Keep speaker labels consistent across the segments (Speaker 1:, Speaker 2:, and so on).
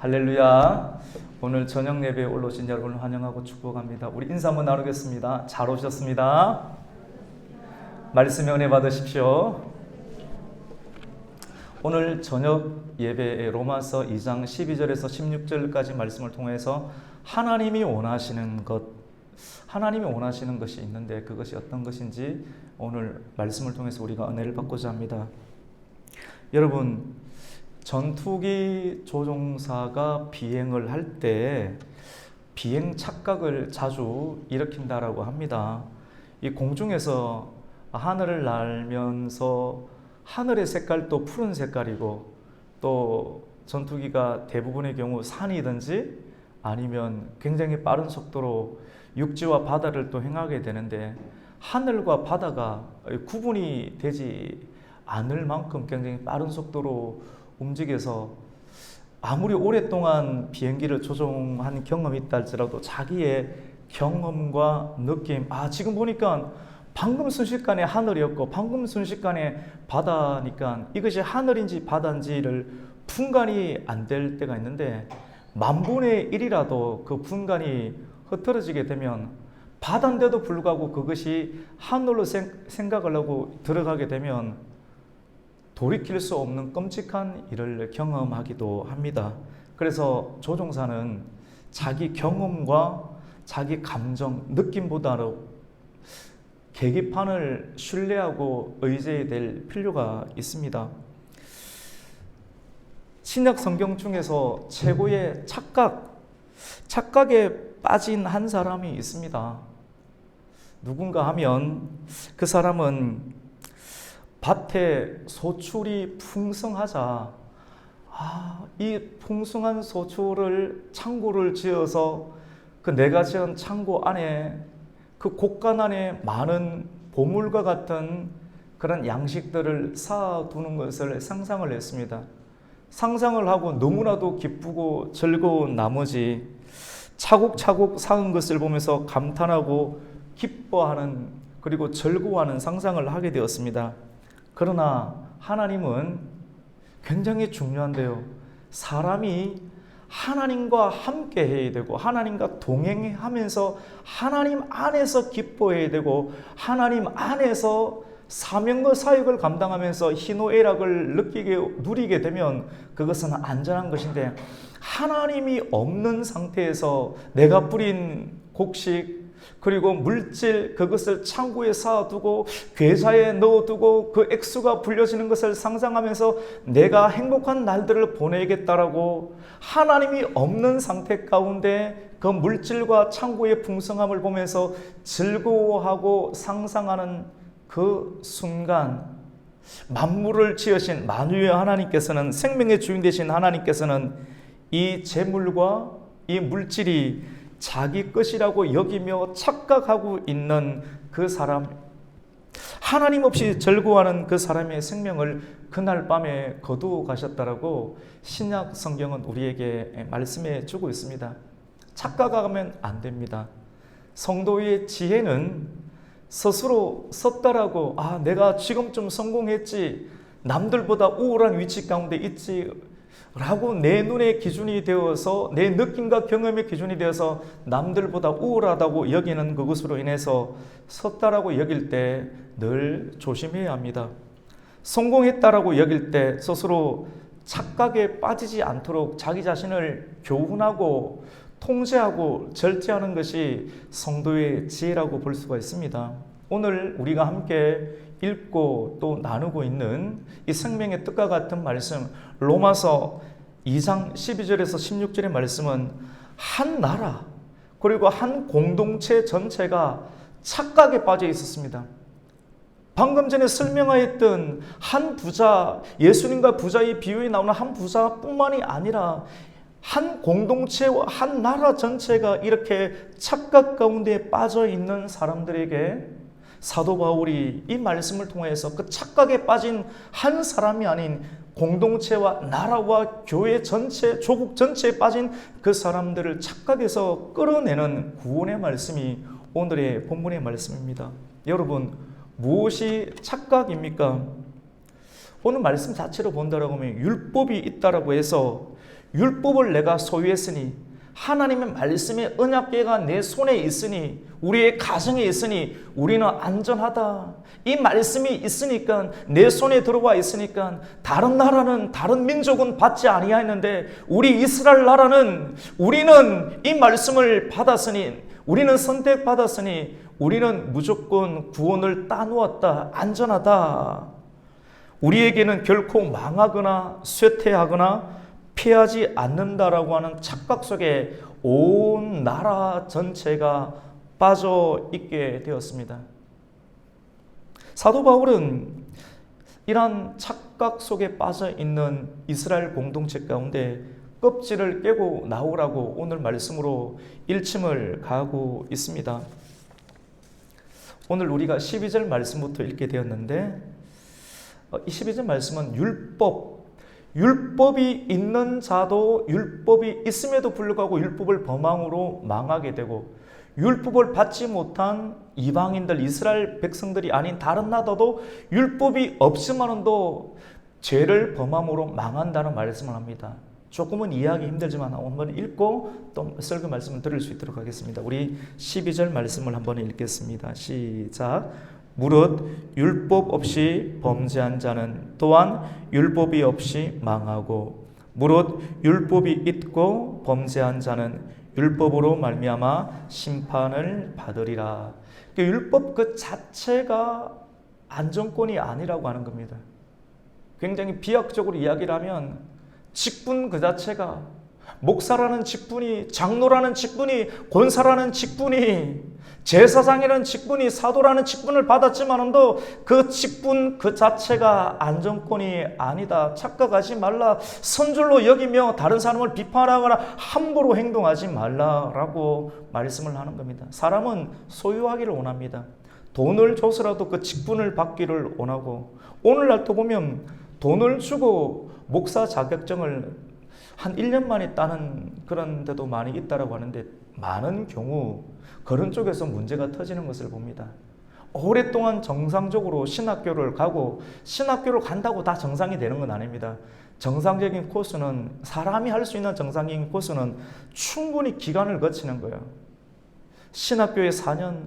Speaker 1: 할렐루야. 오늘 저녁 예배에 올라오신 여러분을 환영하고 축복합니다. 우리 인사 한번 나누겠습니다. 잘 오셨습니다. 말씀 은혜 받으십시오. 오늘 저녁 예배의 로마서 2장 12절에서 16절까지 말씀을 통해서 하나님이 원하시는 것이 있는데 그것이 어떤 것인지 오늘 말씀을 통해서 우리가 은혜를 받고자 합니다. 여러분, 전투기 조종사가 비행을 할 때 비행 착각을 자주 일으킨다라고 합니다. 이 공중에서 하늘을 날면서 하늘의 색깔도 푸른 색깔이고, 또 전투기가 대부분의 경우 산이든지 아니면 굉장히 빠른 속도로 육지와 바다를 또 행하게 되는데, 하늘과 바다가 구분이 되지 않을 만큼 굉장히 빠른 속도로 움직여서 아무리 오랫동안 비행기를 조종한 경험이 있다 할지라도 자기의 경험과 느낌, 지금 보니까 방금 순식간에 하늘이었고 방금 순식간에 바다니까 이것이 하늘인지 바다인지를 분간이 안 될 때가 있는데, 만분의 1이라도 그 분간이 흐트러지게 되면 바다인데도 불구하고 그것이 하늘로 생각을 하고 들어가게 되면 돌이킬 수 없는 끔찍한 일을 경험하기도 합니다. 그래서 조종사는 자기 경험과 자기 감정, 느낌보다는 계기판을 신뢰하고 의지해야 될 필요가 있습니다. 신약 성경 중에서 최고의 착각에 빠진 한 사람이 있습니다. 누군가 하면 그 사람은 밭에 소출이 풍성하자 이 풍성한 소출을 창고를 지어서 그 내가 지은 창고 안에 그 곳간 안에 많은 보물과 같은 그런 양식들을 쌓아두는 것을 상상을 했습니다. 상상을 하고 너무나도 기쁘고 즐거운 나머지 차곡차곡 쌓은 것을 보면서 감탄하고 기뻐하는, 그리고 즐거워하는 상상을 하게 되었습니다. 그러나 하나님은 굉장히 중요한데요. 사람이 하나님과 함께 해야 되고 하나님과 동행하면서 하나님 안에서 기뻐해야 되고 하나님 안에서 사명과 사역을 감당하면서 희노애락을 누리게 되면 그것은 안전한 것인데, 하나님이 없는 상태에서 내가 뿌린 곡식 그리고 물질, 그것을 창고에 쌓아두고 계좌에 넣어두고 그 액수가 불려지는 것을 상상하면서 내가 행복한 날들을 보내겠다라고 하나님이 없는 상태 가운데 그 물질과 창고의 풍성함을 보면서 즐거워하고 상상하는 그 순간, 만물을 지으신 만유의 하나님께서는, 생명의 주인 되신 하나님께서는 이 재물과 이 물질이 자기 것이라고 여기며 착각하고 있는 그 사람, 하나님 없이 즐거워하는 그 사람의 생명을 그날 밤에 거두어 가셨다라고 신약 성경은 우리에게 말씀해 주고 있습니다. 착각하면 안 됩니다. 성도의 지혜는 스스로 섰다라고 내가 지금쯤 성공했지, 남들보다 우월한 위치 가운데 있지 라고 내 눈의 기준이 되어서, 내 느낌과 경험의 기준이 되어서 남들보다 우월하다고 여기는 그것으로 인해서 섰다라고 여길 때 늘 조심해야 합니다. 성공했다라고 여길 때 스스로 착각에 빠지지 않도록 자기 자신을 교훈하고 통제하고 절제하는 것이 성도의 지혜라고 볼 수가 있습니다. 오늘 우리가 함께 읽고 또 나누고 있는 이 생명의 뜻과 같은 말씀, 로마서 2장 12절에서 16절의 말씀은 한 나라 그리고 한 공동체 전체가 착각에 빠져 있었습니다. 방금 전에 설명하였던 한 부자, 예수님과 부자의 비유에 나오는 한 부자뿐만이 아니라 한 공동체와 한 나라 전체가 이렇게 착각 가운데 빠져 있는 사람들에게 사도 바울이 이 말씀을 통해서 그 착각에 빠진 한 사람이 아닌 공동체와 나라와 교회 전체, 조국 전체에 빠진 그 사람들을 착각에서 끌어내는 구원의 말씀이 오늘의 본문의 말씀입니다. 여러분, 무엇이 착각입니까? 오늘 말씀 자체로 본다라고 하면 율법이 있다라고 해서 율법을 내가 소유했으니, 하나님의 말씀의 언약궤가 내 손에 있으니, 우리의 가정에 있으니 우리는 안전하다. 이 말씀이 있으니까, 내 손에 들어와 있으니까 다른 나라는, 다른 민족은 받지 아니하였는데 우리 이스라엘 나라는, 우리는 이 말씀을 받았으니, 우리는 선택받았으니 우리는 무조건 구원을 따누었다. 안전하다. 우리에게는 결코 망하거나 쇠퇴하거나 피하지 않는다라고 하는 착각 속에 온 나라 전체가 빠져 있게 되었습니다. 사도 바울은 이러한 착각 속에 빠져 있는 이스라엘 공동체 가운데 껍질을 깨고 나오라고 오늘 말씀으로 일침을 가하고 있습니다. 오늘 우리가 12절 말씀부터 읽게 되었는데, 이 12절 말씀은 율법이 있는 자도 율법이 있음에도 불구하고 율법을 범함으로 망하게 되고, 율법을 받지 못한 이방인들, 이스라엘 백성들이 아닌 다른 나라도 율법이 없지만도 죄를 범함으로 망한다는 말씀을 합니다. 조금은 이해하기 힘들지만 한번 읽고 또 설교 말씀을 들을 수 있도록 하겠습니다. 우리 12절 말씀을 한번 읽겠습니다. 시작. 무릇 율법 없이 범죄한 자는 또한 율법이 없이 망하고, 무릇 율법이 있고 범죄한 자는 율법으로 말미암아 심판을 받으리라. 율법 그 자체가 안정권이 아니라고 하는 겁니다. 굉장히 비약적으로 이야기를 하면 직분 그 자체가, 목사라는 직분이, 장로라는 직분이, 권사라는 직분이, 제사장이라는 직분이, 사도라는 직분을 받았지만도 그 직분 그 자체가 안정권이 아니다. 착각하지 말라. 선줄로 여기며 다른 사람을 비판하거나 함부로 행동하지 말라라고 말씀을 하는 겁니다. 사람은 소유하기를 원합니다. 돈을 줘서라도 그 직분을 받기를 원하고, 오늘날도 보면 돈을 주고 목사 자격증을 한 1년 만에 따는 그런 데도 많이 있다고 하는데, 많은 경우 그런 쪽에서 문제가 터지는 것을 봅니다. 오랫동안 정상적으로 신학교를 가고, 신학교를 간다고 다 정상이 되는 건 아닙니다. 정상적인 코스는, 사람이 할 수 있는 정상적인 코스는 충분히 기간을 거치는 거예요. 신학교에 4년,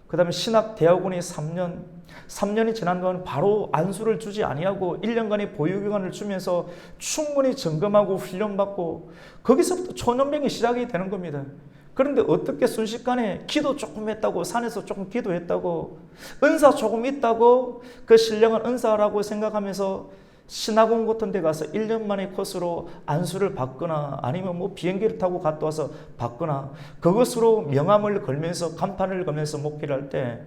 Speaker 1: 그 다음에 신학대학원에 3년이 지난 동안 바로 안수를 주지 아니하고 1년간의 보유기간을 주면서 충분히 점검하고 훈련받고, 거기서부터 초년병이 시작이 되는 겁니다. 그런데 어떻게 순식간에 기도 조금 했다고, 산에서 조금 기도했다고, 은사 조금 있다고, 그 신령한 은사라고 생각하면서 신학원 같은 데 가서 1년 만에 코스로 안수를 받거나, 아니면 뭐 비행기를 타고 갔다 와서 받거나, 그것으로 명함을 걸면서, 간판을 걸면서 목회를 할 때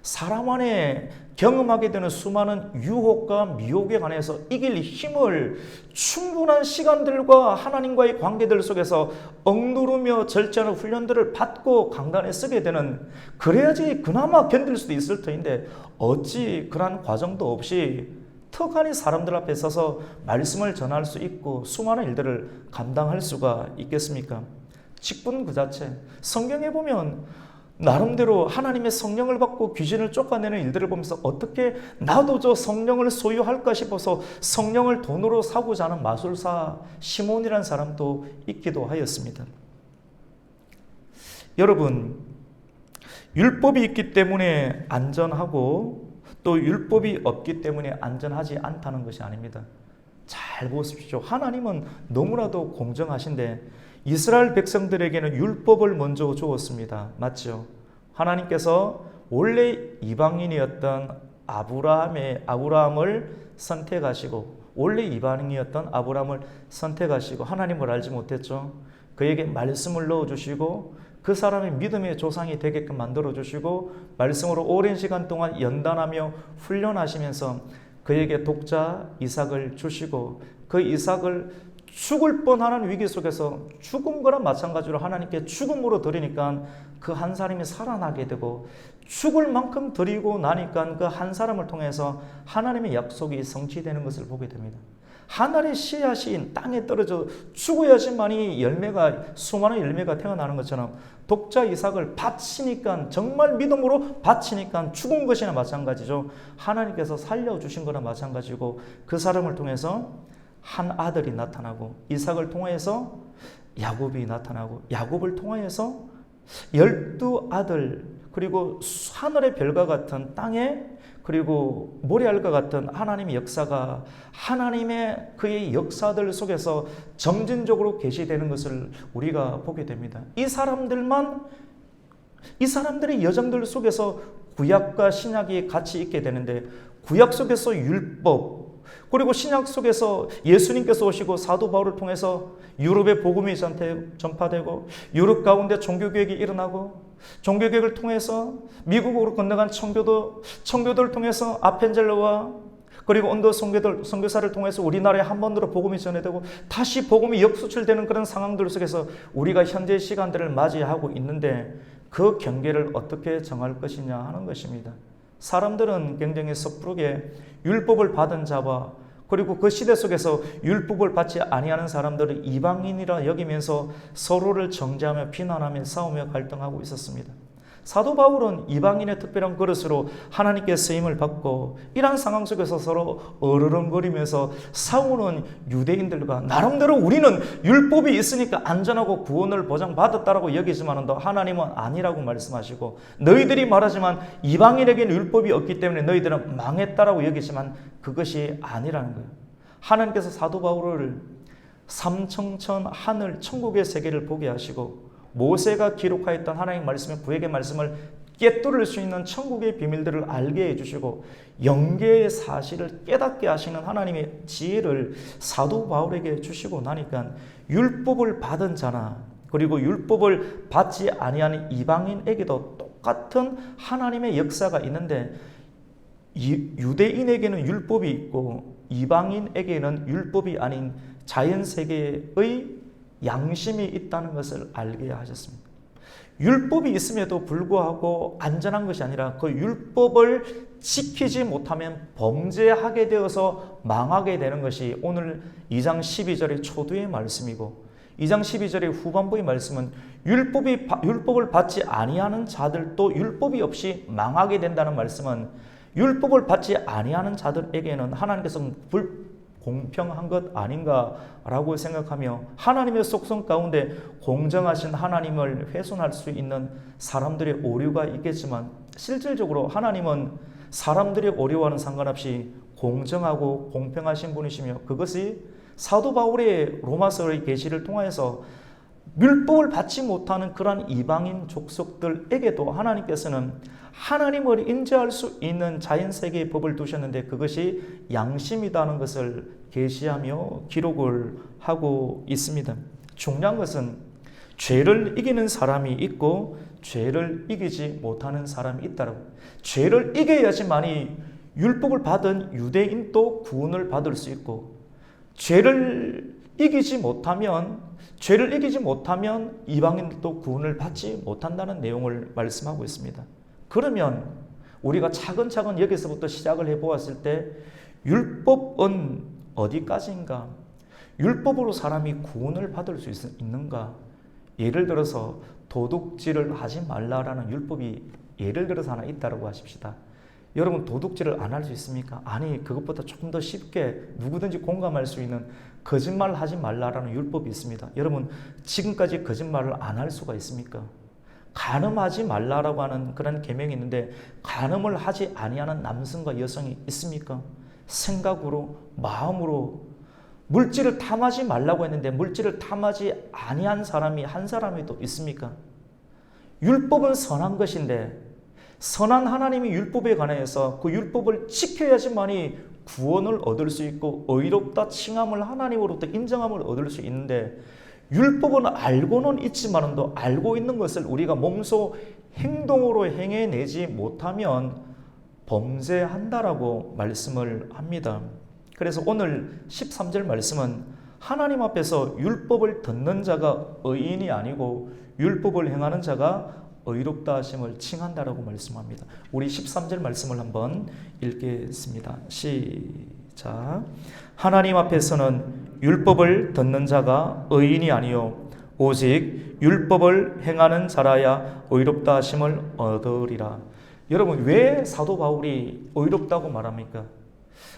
Speaker 1: 사람 안에 경험하게 되는 수많은 유혹과 미혹에 관해서 이길 힘을 충분한 시간들과 하나님과의 관계들 속에서 억누르며 절제하는 훈련들을 받고 강단에 서게 되는, 그래야지 그나마 견딜 수도 있을 터인데, 어찌 그러한 과정도 없이 턱하니 사람들 앞에 서서 말씀을 전할 수 있고 수많은 일들을 감당할 수가 있겠습니까? 직분 그 자체, 성경에 보면 나름대로 하나님의 성령을 받고 귀신을 쫓아내는 일들을 보면서 어떻게 나도 저 성령을 소유할까 싶어서 성령을 돈으로 사고자 하는 마술사 시몬이라는 사람도 있기도 하였습니다. 여러분, 율법이 있기 때문에 안전하고 또 율법이 없기 때문에 안전하지 않다는 것이 아닙니다. 잘 보십시오. 하나님은 너무나도 공정하신데 이스라엘 백성들에게는 율법을 먼저 주었습니다. 맞죠? 하나님께서 원래 이방인이었던 아브라함을 선택하시고, 원래 이방인이었던 아브라함을 선택하시고, 하나님을 알지 못했죠. 그에게 말씀을 넣어주시고 그 사람의 믿음의 조상이 되게끔 만들어주시고, 말씀으로 오랜 시간 동안 연단하며 훈련하시면서 그에게 독자 이삭을 주시고, 그 이삭을 죽을 뻔하는 위기 속에서 죽은 거랑 마찬가지로 하나님께 죽음으로 드리니까 그 한 사람이 살아나게 되고, 죽을 만큼 드리고 나니까 그 한 사람을 통해서 하나님의 약속이 성취되는 것을 보게 됩니다. 하늘의 씨앗이 땅에 떨어져 죽어야지만이 열매가, 수많은 열매가 태어나는 것처럼 독자 이삭을 바치니까, 정말 믿음으로 바치니까 죽은 것이나 마찬가지죠. 하나님께서 살려주신 거나 마찬가지고, 그 사람을 통해서 한 아들이 나타나고, 이삭을 통해서 야곱이 나타나고, 야곱을 통해서 12아들, 그리고 하늘의 별과 같은 땅에, 그리고 모래알과 같은 하나님의 역사가 하나님의 그의 역사들 속에서 점진적으로 계시되는 것을 우리가 보게 됩니다. 이 사람들의 여정들 속에서 구약과 신약이 같이 있게 되는데, 구약 속에서 율법, 그리고 신약 속에서 예수님께서 오시고 사도 바울을 통해서 유럽의 복음이 전파되고, 유럽 가운데 종교개혁이 일어나고, 종교개혁을 통해서 미국으로 건너간 청교도를 통해서 아펜젤러와 그리고 온도 선교사를 통해서 우리나라에 한 번으로 복음이 전해되고, 다시 복음이 역수출되는 그런 상황들 속에서 우리가 현재 시간들을 맞이하고 있는데, 그 경계를 어떻게 정할 것이냐 하는 것입니다. 사람들은 굉장히 섣부르게 율법을 받은 자와, 그리고 그 시대 속에서 율법을 받지 아니하는 사람들을 이방인이라 여기면서 서로를 정죄하며 비난하며 싸우며 갈등하고 있었습니다. 사도 바울은 이방인의 특별한 그릇으로 하나님께 쓰임을 받고, 이러한 상황 속에서 서로 어르렁거리면서 싸우는 유대인들과, 나름대로 우리는 율법이 있으니까 안전하고 구원을 보장받았다라고 여기지만 하나님은 아니라고 말씀하시고, 너희들이 말하지만 이방인에게는 율법이 없기 때문에 너희들은 망했다라고 여기지만 그것이 아니라는 거예요. 하나님께서 사도 바울을 삼청천 하늘 천국의 세계를 보게 하시고, 모세가 기록하였던 하나님의 말씀의 구약의 말씀을 깨뚫을 수 있는 천국의 비밀들을 알게 해주시고, 영계의 사실을 깨닫게 하시는 하나님의 지혜를 사도 바울에게 주시고 나니까, 율법을 받은 자나 그리고 율법을 받지 아니하는 이방인에게도 똑같은 하나님의 역사가 있는데, 유대인에게는 율법이 있고 이방인에게는 율법이 아닌 자연세계의 양심이 있다는 것을 알게 하셨습니다. 율법이 있음에도 불구하고 안전한 것이 아니라, 그 율법을 지키지 못하면 범죄하게 되어서 망하게 되는 것이 오늘 2장 12절의 초두의 말씀이고, 2장 12절의 후반부의 말씀은 율법을 받지 아니하는 자들도 율법이 없이 망하게 된다는 말씀은, 율법을 받지 아니하는 자들에게는 하나님께서 공평한 것 아닌가라고 생각하며, 하나님의 속성 가운데 공정하신 하나님을 훼손할 수 있는 사람들의 오류가 있겠지만, 실질적으로 하나님은 사람들의 오류와는 상관없이 공정하고 공평하신 분이시며, 그것이 사도 바울의 로마서의 계시를 통해서 율법을 받지 못하는 그러한 이방인 족속들에게도 하나님께서는 하나님을 인정할 수 있는 자연세계의 법을 두셨는데, 그것이 양심이라는 것을 계시하며 기록을 하고 있습니다. 중요한 것은 죄를 이기는 사람이 있고 죄를 이기지 못하는 사람이 있다라고. 죄를 이겨야지만이 율법을 받은 유대인도 구원을 받을 수 있고, 죄를 이기지 못하면 이방인도 구원을 받지 못한다는 내용을 말씀하고 있습니다. 그러면 우리가 차근차근 여기서부터 시작을 해보았을 때, 율법은 어디까지인가? 율법으로 사람이 구원을 받을 수 있는가? 예를 들어서 도둑질을 하지 말라라는 율법이 예를 들어서 하나 있다고 하십시다. 여러분, 도둑질을 안 할 수 있습니까? 아니, 그것보다 조금 더 쉽게 누구든지 공감할 수 있는 거짓말 하지 말라라는 율법이 있습니다. 여러분, 지금까지 거짓말을 안 할 수가 있습니까? 간음하지 말라라고 하는 그런 계명이 있는데, 간음을 하지 아니하는 남성과 여성이 있습니까? 생각으로, 마음으로 물질을 탐하지 말라고 했는데 물질을 탐하지 아니한 사람이 한 사람이 또 있습니까? 율법은 선한 것인데, 선한 하나님이 율법에 관해서 그 율법을 지켜야지만이 구원을 얻을 수 있고 의롭다 칭함을 하나님으로부터 인정함을 얻을 수 있는데, 율법은 알고는 있지만도 알고 있는 것을 우리가 몸소 행동으로 행해내지 못하면 범죄한다라고 말씀을 합니다. 그래서 오늘 13절 말씀은 하나님 앞에서 율법을 듣는 자가 의인이 아니고 율법을 행하는 자가 의롭다 하심을 칭한다라고 말씀합니다. 우리 13절 말씀을 한번 읽겠습니다. 시작. 하나님 앞에서는 율법을 듣는 자가 의인이 아니요 오직 율법을 행하는 자라야 의롭다 하심을 얻으리라. 여러분, 왜 사도 바울이 의롭다고 말합니까?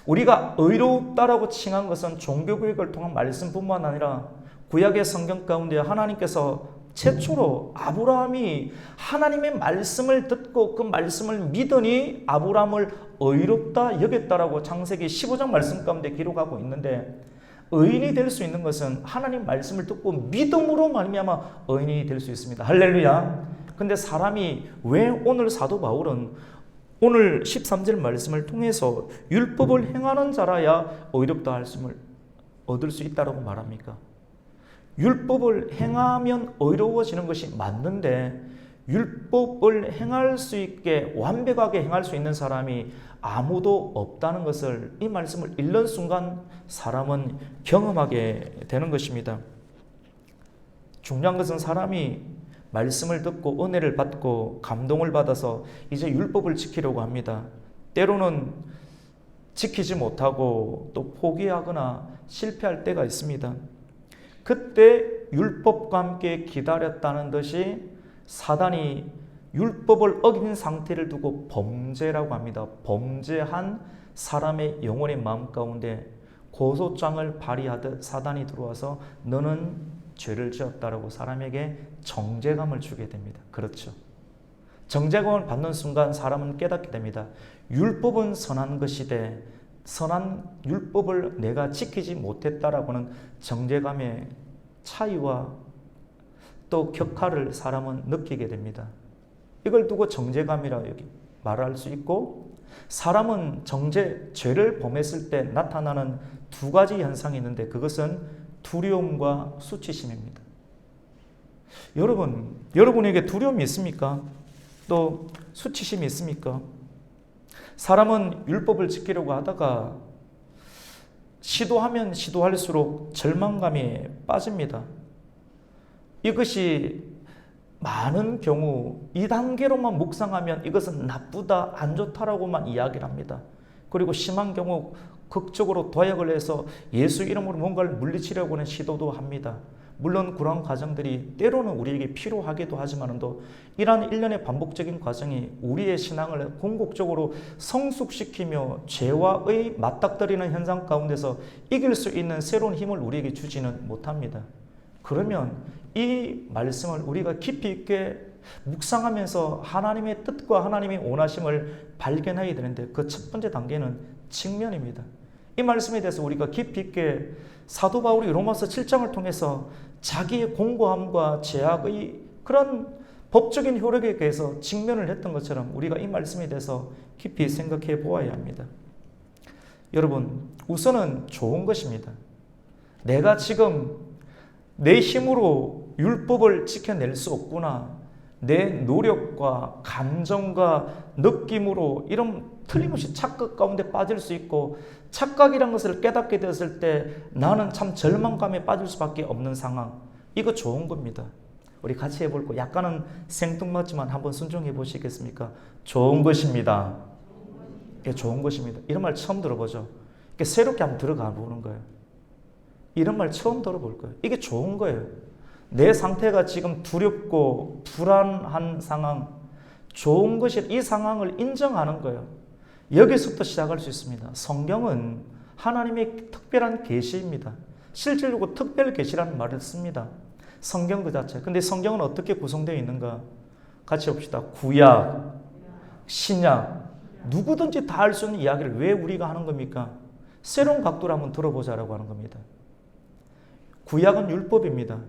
Speaker 1: 우리가 의롭다라고 칭한 것은 종교교육을 통한 말씀뿐만 아니라 구약의 성경 가운데 하나님께서 최초로 아브라함이 하나님의 말씀을 듣고 그 말씀을 믿으니 아브라함을 의롭다 여겼다라고 창세기 15장 말씀 가운데 기록하고 있는데, 의인이 될 수 있는 것은 하나님 말씀을 듣고 믿음으로 말미암아 의인이 될 수 있습니다. 할렐루야. 근데 사람이 왜 오늘 사도 바울은 오늘 13절 말씀을 통해서 율법을 행하는 자라야 의롭다 할씀을 얻을 수 있다고 말합니까? 율법을 행하면 의로워지는 것이 맞는데, 율법을 행할 수 있게 완벽하게 행할 수 있는 사람이 아무도 없다는 것을 이 말씀을 읽는 순간 사람은 경험하게 되는 것입니다. 중요한 것은 사람이 말씀을 듣고 은혜를 받고 감동을 받아서 이제 율법을 지키려고 합니다. 때로는 지키지 못하고 또 포기하거나 실패할 때가 있습니다. 그때 율법과 함께 기다렸다는 것이 사단이 율법을 어긴 상태를 두고 범죄라고 합니다. 범죄한 사람의 영혼의 마음 가운데 고소장을 발휘하듯 사단이 들어와서 너는 죄를 지었다라고 사람에게 정죄감을 주게 됩니다. 그렇죠. 정죄감을 받는 순간 사람은 깨닫게 됩니다. 율법은 선한 것이되 선한 율법을 내가 지키지 못했다라고는 정죄감의 차이와 또 격하를 사람은 느끼게 됩니다. 이걸 두고 정죄감이라 말할 수 있고, 사람은 죄를 범했을 때 나타나는 두 가지 현상이 있는데 그것은 두려움과 수치심입니다. 여러분에게 두려움이 있습니까? 또 수치심이 있습니까? 사람은 율법을 지키려고 하다가 시도하면 시도할수록 절망감에 빠집니다. 이것이 많은 경우 2단계로만 묵상하면 이것은 나쁘다, 안 좋다라고만 이야기를 합니다. 그리고 심한 경우 극적으로 도약을 해서 예수 이름으로 뭔가를 물리치려고 하는 시도도 합니다. 물론 그러한 과정들이 때로는 우리에게 필요하기도 하지만도 이러한 일련의 반복적인 과정이 우리의 신앙을 궁극적으로 성숙시키며 죄와의 맞닥뜨리는 현상 가운데서 이길 수 있는 새로운 힘을 우리에게 주지는 못합니다. 그러면 이 말씀을 우리가 깊이 있게 묵상하면서 하나님의 뜻과 하나님의 원하심을 발견해야 되는데 그 첫 번째 단계는 직면입니다. 이 말씀에 대해서 우리가 깊이 있게 사도 바울이 로마서 7장을 통해서 자기의 공고함과 죄악의 그런 법적인 효력에 대해서 직면을 했던 것처럼 우리가 이 말씀에 대해서 깊이 생각해 보아야 합니다. 여러분, 우선은 좋은 것입니다. 내가 지금 내 힘으로 율법을 지켜낼 수 없구나. 내 노력과 감정과 느낌으로 이런 틀림없이 착각 가운데 빠질 수 있고, 착각이란 것을 깨닫게 되었을 때 나는 참 절망감에 빠질 수밖에 없는 상황. 이거 좋은 겁니다. 우리 같이 해볼 거 약간은 생뚱맞지만 한번 순종해 보시겠습니까? 좋은 것입니다. 이게 좋은 것입니다. 이런 말 처음 들어보죠. 이게 새롭게 한번 들어가 보는 거예요. 이런 말 처음 들어볼 거예요. 이게 좋은 거예요. 내 상태가 지금 두렵고 불안한 상황, 좋은 것이 이 상황을 인정하는 거예요. 여기서부터 시작할 수 있습니다. 성경은 하나님의 특별한 계시입니다. 실질적으로 특별 계시라는 말을 씁니다. 성경 그 자체. 근데 성경은 어떻게 구성되어 있는가? 같이 봅시다. 구약, 신약, 누구든지 다 할 수 있는 이야기를 왜 우리가 하는 겁니까? 새로운 각도로 한번 들어보자라고 하는 겁니다. 구약은 율법입니다.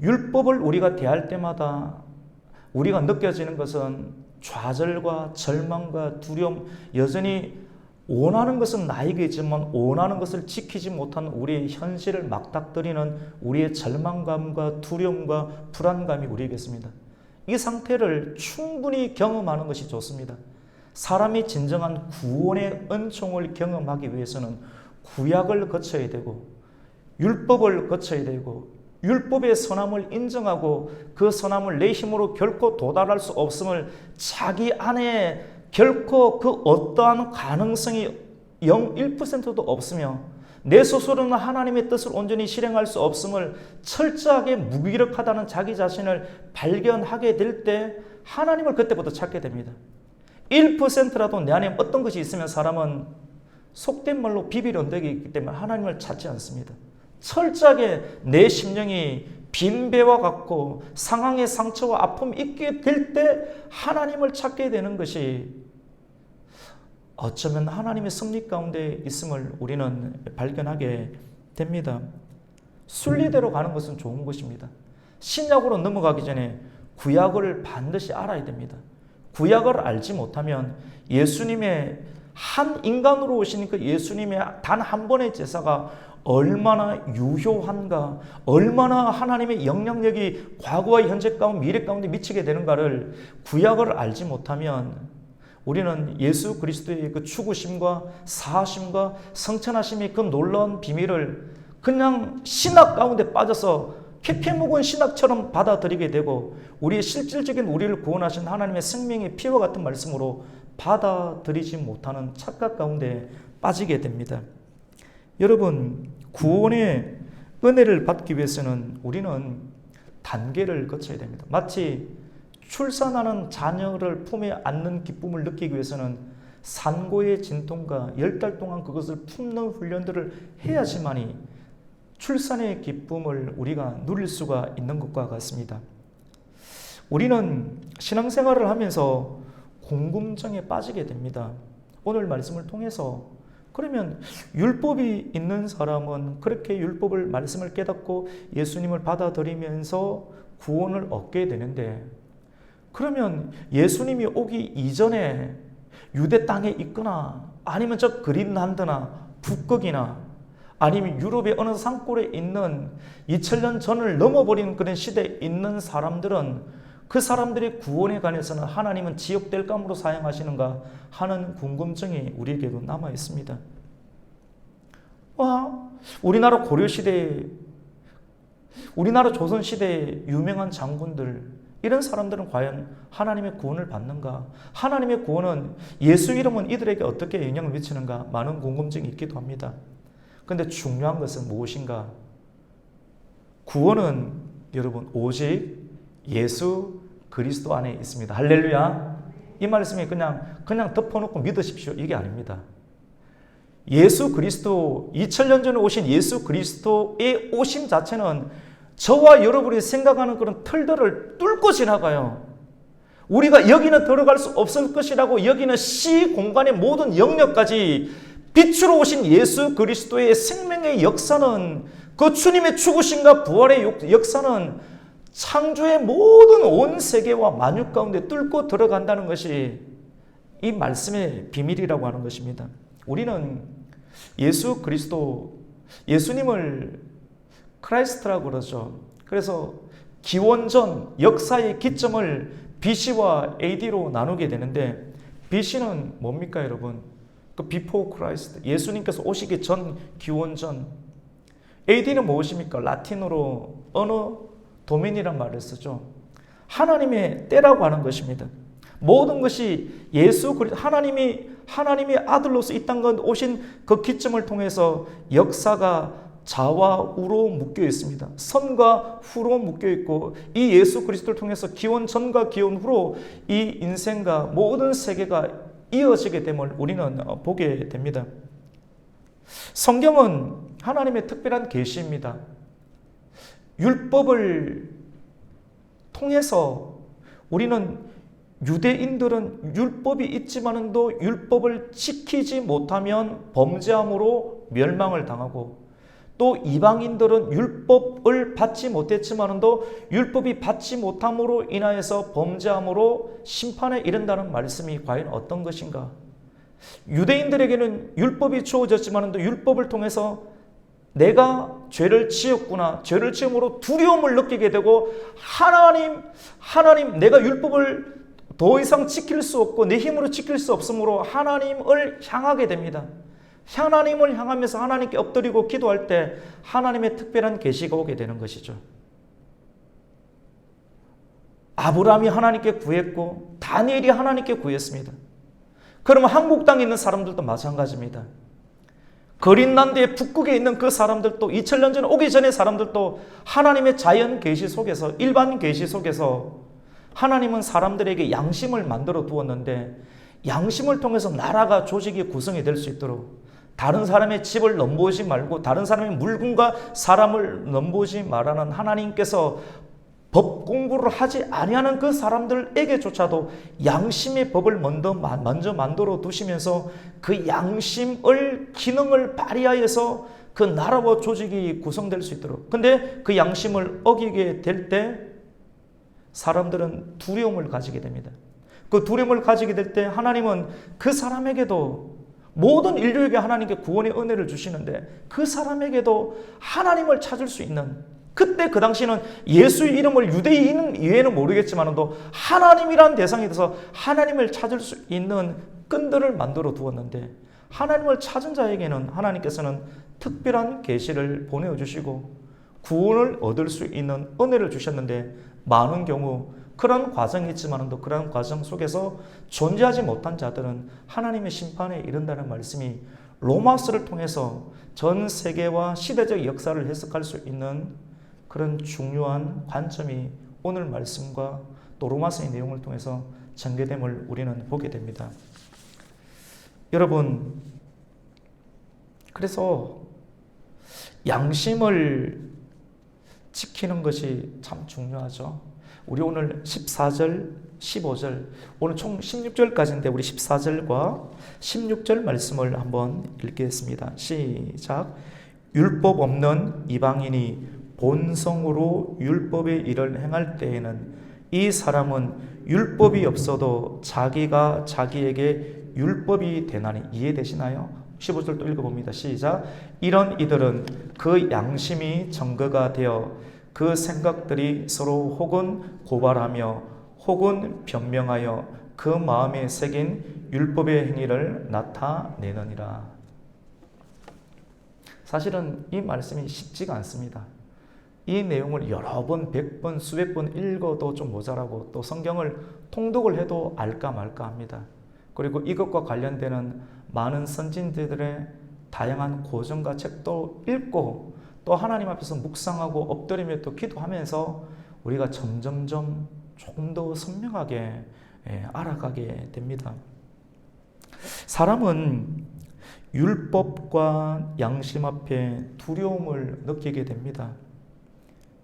Speaker 1: 율법을 우리가 대할 때마다 우리가 느껴지는 것은 좌절과 절망과 두려움, 여전히 원하는 것은 나에게지만 원하는 것을 지키지 못한 우리의 현실을 맞닥뜨리는 우리의 절망감과 두려움과 불안감이 우리에게 있습니다. 이 상태를 충분히 경험하는 것이 좋습니다. 사람이 진정한 구원의 은총을 경험하기 위해서는 구약을 거쳐야 되고 율법을 거쳐야 되고 율법의 선함을 인정하고 그 선함을 내 힘으로 결코 도달할 수 없음을 자기 안에 결코 그 어떠한 가능성이 1%도 없으며 내 스스로는 하나님의 뜻을 온전히 실행할 수 없음을 철저하게 무기력하다는 자기 자신을 발견하게 될 때 하나님을 그때부터 찾게 됩니다. 1%라도 내 안에 어떤 것이 있으면 사람은 속된 말로 비빌 언덕이 있기 때문에 하나님을 찾지 않습니다. 철저하게 내 심령이 빈배와 같고 상황의 상처와 아픔이 있게 될 때 하나님을 찾게 되는 것이 어쩌면 하나님의 섭리 가운데 있음을 우리는 발견하게 됩니다. 순리대로 가는 것은 좋은 것입니다. 신약으로 넘어가기 전에 구약을 반드시 알아야 됩니다. 구약을 알지 못하면 예수님의 한 인간으로 오신 그 예수님의 단 한 번의 제사가 얼마나 유효한가, 얼마나 하나님의 영향력이 과거와 현재 가운데 미래 가운데 미치게 되는가를 구약을 알지 못하면 우리는 예수 그리스도의 그 죽으심과 사하심과 성천하심의 그 놀라운 비밀을 그냥 신학 가운데 빠져서 캐캐묵은 신학처럼 받아들이게 되고 우리의 실질적인 우리를 구원하신 하나님의 생명의 피와 같은 말씀으로 받아들이지 못하는 착각 가운데 빠지게 됩니다. 여러분, 구원의 은혜를 받기 위해서는 우리는 단계를 거쳐야 됩니다. 마치 출산하는 자녀를 품에 안는 기쁨을 느끼기 위해서는 산고의 진통과 10달 동안 그것을 품는 훈련들을 해야지만이 출산의 기쁨을 우리가 누릴 수가 있는 것과 같습니다. 우리는 신앙생활을 하면서 궁금증에 빠지게 됩니다. 오늘 말씀을 통해서 그러면 율법이 있는 사람은 그렇게 율법을 말씀을 깨닫고 예수님을 받아들이면서 구원을 얻게 되는데 그러면 예수님이 오기 이전에 유대 땅에 있거나 아니면 저 그린란드나 북극이나 아니면 유럽의 어느 산골에 있는 2000년 전을 넘어버린 그런 시대에 있는 사람들은 그 사람들의 구원에 관해서는 하나님은 지역될감으로 사용하시는가 하는 궁금증이 우리에게도 남아 있습니다. 우리나라 고려시대에 우리나라 조선시대의 유명한 장군들 이런 사람들은 과연 하나님의 구원을 받는가? 하나님의 구원은 예수 이름은 이들에게 어떻게 영향을 미치는가? 많은 궁금증이 있기도 합니다. 그런데 중요한 것은 무엇인가? 구원은 여러분 오직 예수 그리스도 안에 있습니다. 할렐루야. 이 말씀이 그냥 덮어놓고 믿으십시오. 이게 아닙니다. 예수 그리스도 2000년 전에 오신 예수 그리스도의 오심 자체는 저와 여러분이 생각하는 그런 틀들을 뚫고 지나가요. 우리가 여기는 들어갈 수 없을 것이라고 여기는 시 공간의 모든 영역까지 빛으로 오신 예수 그리스도의 생명의 역사는 그 주님의 죽으심과 부활의 역사는 창조의 모든 온 세계와 만유 가운데 뚫고 들어간다는 것이 이 말씀의 비밀이라고 하는 것입니다. 우리는 예수 그리스도, 예수님을 크라이스트라고 그러죠. 그래서 기원전 역사의 기점을 BC와 AD로 나누게 되는데 BC는 뭡니까 여러분? 그 before Christ, 예수님께서 오시기 전 기원전. AD는 무엇입니까? 라틴어로 언어 도메인이란 말을 쓰죠. 하나님의 때라고 하는 것입니다. 모든 것이 예수 그리스도 하나님의 아들로서 이 땅 가운데 오신 그 기점을 통해서 역사가 좌와 우로 묶여 있습니다. 선과 후로 묶여 있고 이 예수 그리스도를 통해서 기원 전과 기원 후로 이 인생과 모든 세계가 이어지게 됨을 우리는 보게 됩니다. 성경은 하나님의 특별한 계시입니다. 율법을 통해서 우리는 유대인들은 율법이 있지만도 율법을 지키지 못하면 범죄함으로 멸망을 당하고 또 이방인들은 율법을 받지 못했지만도 율법이 받지 못함으로 인하여서 범죄함으로 심판에 이른다는 말씀이 과연 어떤 것인가? 유대인들에게는 율법이 주어졌지만도 율법을 통해서 내가 죄를 지었구나, 죄를 지음으로 두려움을 느끼게 되고 하나님 내가 율법을 더 이상 지킬 수 없고 내 힘으로 지킬 수 없으므로 하나님을 향하게 됩니다. 하나님을 향하면서 하나님께 엎드리고 기도할 때 하나님의 특별한 계시가 오게 되는 것이죠. 아브라함이 하나님께 구했고 다니엘이 하나님께 구했습니다. 그러면 한국 땅에 있는 사람들도 마찬가지입니다. 그린란드의 북극에 있는 그 사람들도 2000년 전에 오기 전의 사람들도 하나님의 자연 계시 속에서 일반 계시 속에서 하나님은 사람들에게 양심을 만들어 두었는데 양심을 통해서 나라가 조직이 구성이 될 수 있도록 다른 사람의 집을 넘보지 말고 다른 사람의 물건과 사람을 넘보지 말라는 하나님께서 법 공부를 하지 아니하는 그 사람들에게조차도 양심의 법을 먼저 만들어 두시면서 그 양심을 기능을 발휘하여서 그 나라와 조직이 구성될 수 있도록. 근데 그 양심을 어기게 될 때 사람들은 두려움을 가지게 됩니다. 그 두려움을 가지게 될 때 하나님은 그 사람에게도 모든 인류에게 하나님께 구원의 은혜를 주시는데 그 사람에게도 하나님을 찾을 수 있는, 그때 그 당시는 예수의 이름을 유대인 이외에는 모르겠지만도 하나님이란 대상이 돼서 하나님을 찾을 수 있는 끈들을 만들어 두었는데, 하나님을 찾은 자에게는 하나님께서는 특별한 계시를 보내주시고 구원을 얻을 수 있는 은혜를 주셨는데, 많은 경우 그런 과정이 있지만도 그런 과정 속에서 존재하지 못한 자들은 하나님의 심판에 이른다는 말씀이 로마서를 통해서 전 세계와 시대적 역사를 해석할 수 있는 그런 중요한 관점이 오늘 말씀과 또 로마서의 내용을 통해서 전개됨을 우리는 보게 됩니다. 여러분, 그래서 양심을 지키는 것이 참 중요하죠. 우리 오늘 14절, 15절, 오늘 총 16절까지인데 우리 14절과 16절 말씀을 한번 읽겠습니다. 시작. 율법 없는 이방인이 본성으로 율법의 일을 행할 때에는 이 사람은 율법이 없어도 자기가 자기에게 율법이 되나니. 이해되시나요? 15절 또 읽어봅니다. 시작. 이런 이들은 그 양심이 증거가 되어 그 생각들이 서로 혹은 고발하며 혹은 변명하여 그 마음에 새긴 율법의 행위를 나타내느니라. 사실은 이 말씀이 쉽지가 않습니다. 이 내용을 여러 번, 100번, 수백 번 읽어도 좀 모자라고, 또 성경을 통독을 해도 알까 말까 합니다. 그리고 이것과 관련되는 많은 선진들의 다양한 고전과 책도 읽고 또 하나님 앞에서 묵상하고 엎드리며 또 기도하면서 우리가 점점점 조금 더 선명하게 알아가게 됩니다. 사람은 율법과 양심 앞에 두려움을 느끼게 됩니다.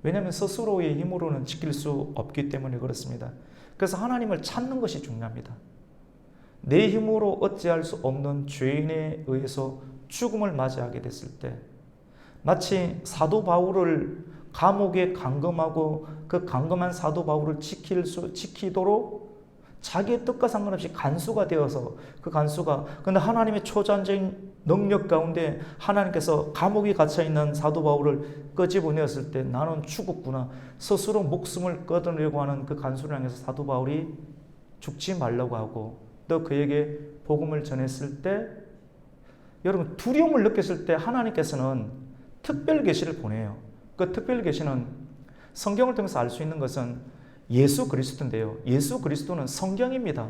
Speaker 1: 왜냐하면 스스로의 힘으로는 지킬 수 없기 때문에 그렇습니다. 그래서 하나님을 찾는 것이 중요합니다. 내 힘으로 어찌할 수 없는 죄인에 의해서 죽음을 맞이하게 됐을 때 마치 사도 바울을 감옥에 감금하고 그 감금한 사도 바울을 지키도록 자기의 뜻과 상관없이 간수가 되어서 그 간수가, 근데 하나님의 초자연적인 능력 가운데 하나님께서 감옥에 갇혀있는 사도 바울을 끄집어내었을 때 나는 죽었구나, 스스로 목숨을 끊으려고 하는 그 간수를 향해서 사도 바울이 죽지 말라고 하고 또 그에게 복음을 전했을 때, 여러분 두려움을 느꼈을 때 하나님께서는 특별 계시를 보내요. 그 특별 계시는 성경을 통해서 알 수 있는 것은 예수 그리스도인데요. 예수 그리스도는 성경입니다.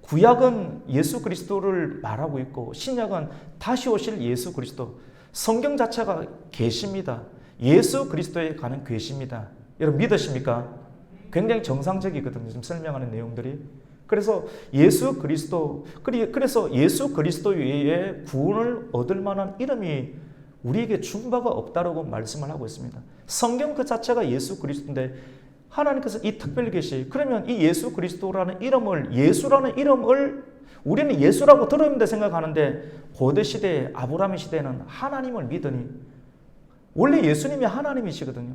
Speaker 1: 구약은 예수 그리스도를 말하고 있고 신약은 다시 오실 예수 그리스도, 성경 자체가 계시입니다. 예수 예수그리스도에 관한 계시입니다. 여러분 믿으십니까? 굉장히 정상적이거든요. 지금 설명하는 내용들이. 그래서 예수 그리스도, 그래서 예수 그리스도 외에 구원을 얻을 만한 이름이 우리에게 준 바가 없다라고 말씀을 하고 있습니다. 성경 그 자체가 예수 그리스도인데 하나님께서 이 특별 계시, 그러면 이 예수 그리스도라는 이름을, 예수라는 이름을 우리는 예수라고 들었는데 생각하는데, 고대 시대에 아브라함의 시대에는 하나님을 믿으니, 원래 예수님이 하나님이시거든요.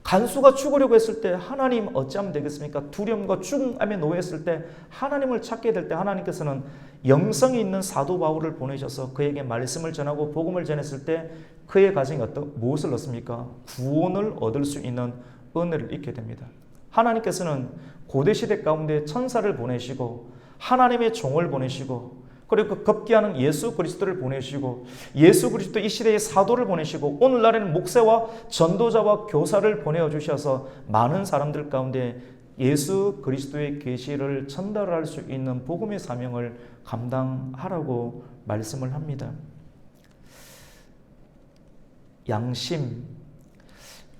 Speaker 1: 간수가 죽으려고 했을 때 하나님 어찌하면 되겠습니까? 두려움과 죽음에 놓였을 때 하나님을 찾게 될 때 하나님께서는 영성이 있는 사도 바울을 보내셔서 그에게 말씀을 전하고 복음을 전했을 때 그의 가정에 무엇을 얻습니까? 구원을 얻을 수 있는 은혜를 잊게 됩니다. 하나님께서는 고대시대 가운데 천사를 보내시고 하나님의 종을 보내시고 그리고 급기야는 예수 그리스도를 보내시고 예수 그리스도 이 시대의 사도를 보내시고 오늘날에는 목사와 전도자와 교사를 보내주셔서 많은 사람들 가운데 예수 그리스도의 계시를 전달할 수 있는 복음의 사명을 감당하라고 말씀을 합니다. 양심,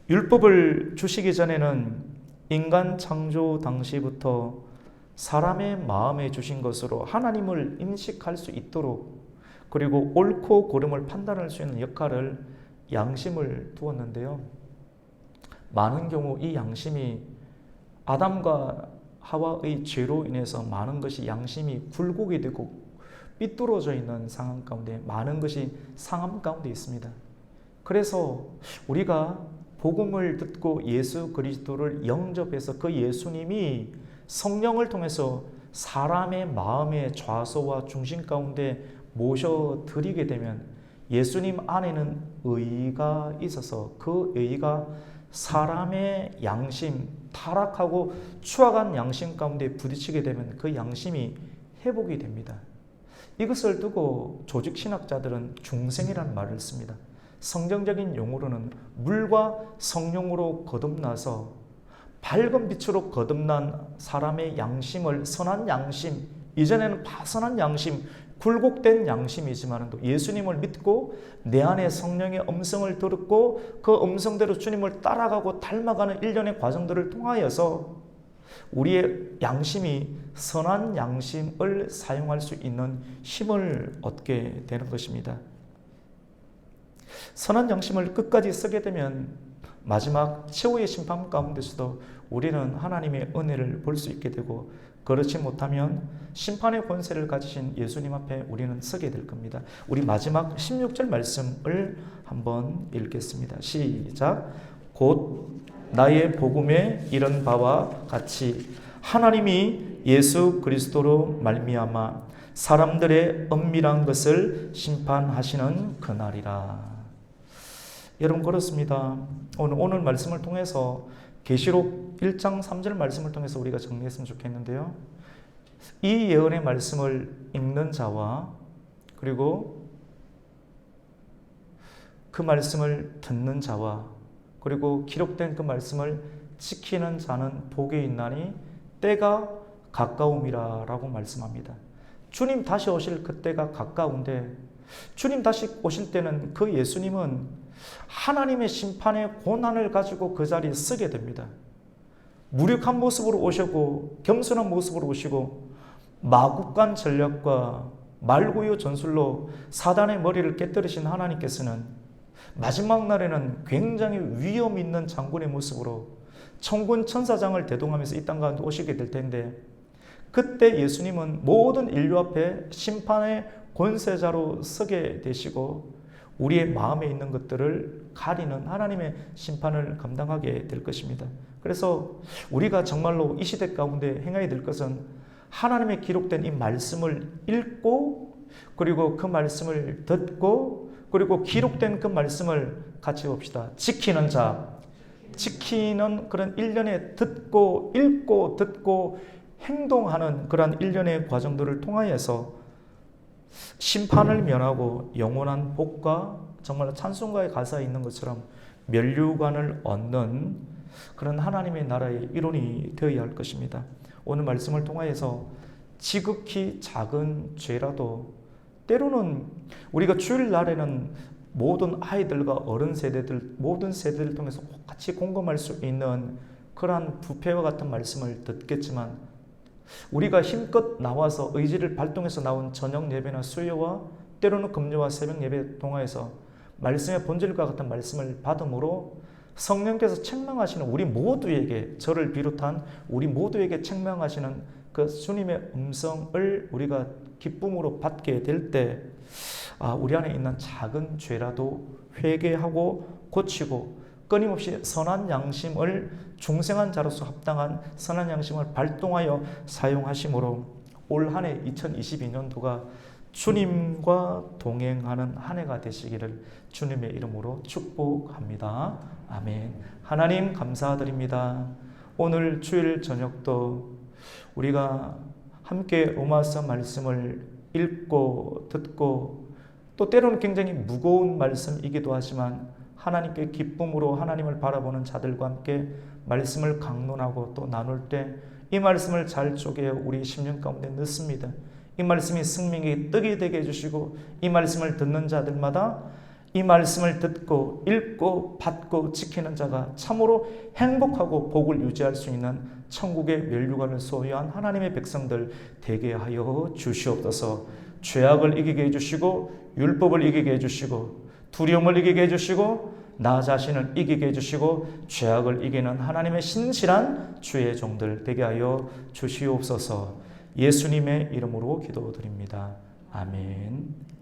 Speaker 1: 율법을 주시기 전에는 인간 창조 당시부터 사람의 마음에 주신 것으로 하나님을 인식할 수 있도록, 그리고 옳고 그름을 판단할 수 있는 역할을 양심을 두었는데요. 많은 경우 이 양심이 아담과 하와의 죄로 인해서 많은 것이 양심이 굴곡이 되고 삐뚤어져 있는 상황 가운데, 많은 것이 상함 가운데 있습니다. 그래서 우리가 복음을 듣고 예수 그리스도를 영접해서 그 예수님이 성령을 통해서 사람의 마음의 좌소와 중심 가운데 모셔드리게 되면 예수님 안에는 의가 있어서 그 의가 사람의 양심, 타락하고 추악한 양심 가운데 부딪히게 되면 그 양심이 회복이 됩니다. 이것을 두고 조직신학자들은 중생이라는 말을 씁니다. 성경적인 용어로는 물과 성령으로 거듭나서 밝은 빛으로 거듭난 사람의 양심을 선한 양심, 이전에는 파선한 양심, 굴곡된 양심이지만 또 예수님을 믿고 내 안에 성령의 음성을 들었고 그 음성대로 주님을 따라가고 닮아가는 일련의 과정들을 통하여서 우리의 양심이 선한 양심을 사용할 수 있는 힘을 얻게 되는 것입니다. 선한 양심을 끝까지 쓰게 되면 마지막 최후의 심판 가운데서도 우리는 하나님의 은혜를 볼 수 있게 되고, 그렇지 못하면 심판의 권세를 가지신 예수님 앞에 우리는 서게 될 겁니다. 우리 마지막 16절 말씀을 한번 읽겠습니다. 시작. 곧 나의 복음에 이른 바와 같이 하나님이 예수 그리스도로 말미암아 사람들의 은밀한 것을 심판하시는 그날이라. 여러분, 그렇습니다. 오늘 말씀을 통해서 계시록 1장 3절 말씀을 통해서 우리가 정리했으면 좋겠는데요. 이 예언의 말씀을 읽는 자와 그리고 그 말씀을 듣는 자와 그리고 기록된 그 말씀을 지키는 자는 복이 있나니 때가 가까움이라 라고 말씀합니다. 주님 다시 오실 그때가 가까운데, 주님 다시 오실 때는 그 예수님은 하나님의 심판의 고난을 가지고 그 자리에 서게 됩니다. 무력한 모습으로 오시고 겸손한 모습으로 오시고 마국간 전략과 말구유 전술로 사단의 머리를 깨뜨리신 하나님께서는 마지막 날에는 굉장히 위험 있는 장군의 모습으로 천군 천사장을 대동하면서 이 땅 가운데 오시게 될 텐데, 그때 예수님은 모든 인류 앞에 심판의 권세자로 서게 되시고 우리의 마음에 있는 것들을 가리는 하나님의 심판을 감당하게 될 것입니다. 그래서 우리가 정말로 이 시대 가운데 행해야 될 것은 하나님의 기록된 이 말씀을 읽고 그리고 그 말씀을 듣고 그리고 기록된 그 말씀을 같이 봅시다. 지키는 자, 지키는 그런 일련의 듣고 읽고 듣고 행동하는 그런 일련의 과정들을 통하여서 심판을 면하고 영원한 복과 정말 찬송가의 가사에 있는 것처럼 면류관을 얻는 그런 하나님의 나라의 일원이 되어야 할 것입니다. 오늘 말씀을 통하여서 지극히 작은 죄라도 때로는 우리가 주일날에는 모든 아이들과 어른 세대들, 모든 세대를 통해서 같이 공감할 수 있는 그러한 부패와 같은 말씀을 듣겠지만, 우리가 힘껏 나와서 의지를 발동해서 나온 저녁 예배나 수요와 때로는 금요와 새벽 예배 통하여서 말씀의 본질과 같은 말씀을 받음으로 성령께서 책망하시는 우리 모두에게, 저를 비롯한 우리 모두에게 책망하시는 그 주님의 음성을 우리가 기쁨으로 받게 될 때, 우리 안에 있는 작은 죄라도 회개하고 고치고 끊임없이 선한 양심을, 중생한 자로서 합당한 선한 양심을 발동하여 사용하심으로 올 한 해 2022년도가 주님과 동행하는 한 해가 되시기를 주님의 이름으로 축복합니다. 아멘. 하나님 감사드립니다. 오늘 주일 저녁도 우리가 함께 로마서 말씀을 읽고 듣고 또 때로는 굉장히 무거운 말씀이기도 하지만 하나님께 기쁨으로 하나님을 바라보는 자들과 함께 말씀을 강론하고 또 나눌 때 이 말씀을 잘 쪼개 우리 심령 가운데 넣습니다. 이 말씀이 생명의 떡이 되게 해주시고 이 말씀을 듣는 자들마다 이 말씀을 듣고 읽고 받고 지키는 자가 참으로 행복하고 복을 유지할 수 있는 천국의 면류관을 소유한 하나님의 백성들 되게 하여 주시옵소서. 죄악을 이기게 해주시고 율법을 이기게 해주시고 두려움을 이기게 해주시고 나 자신을 이기게 해주시고 죄악을 이기는 하나님의 신실한 주의 종들 되게 하여 주시옵소서. 예수님의 이름으로 기도드립니다. 아멘.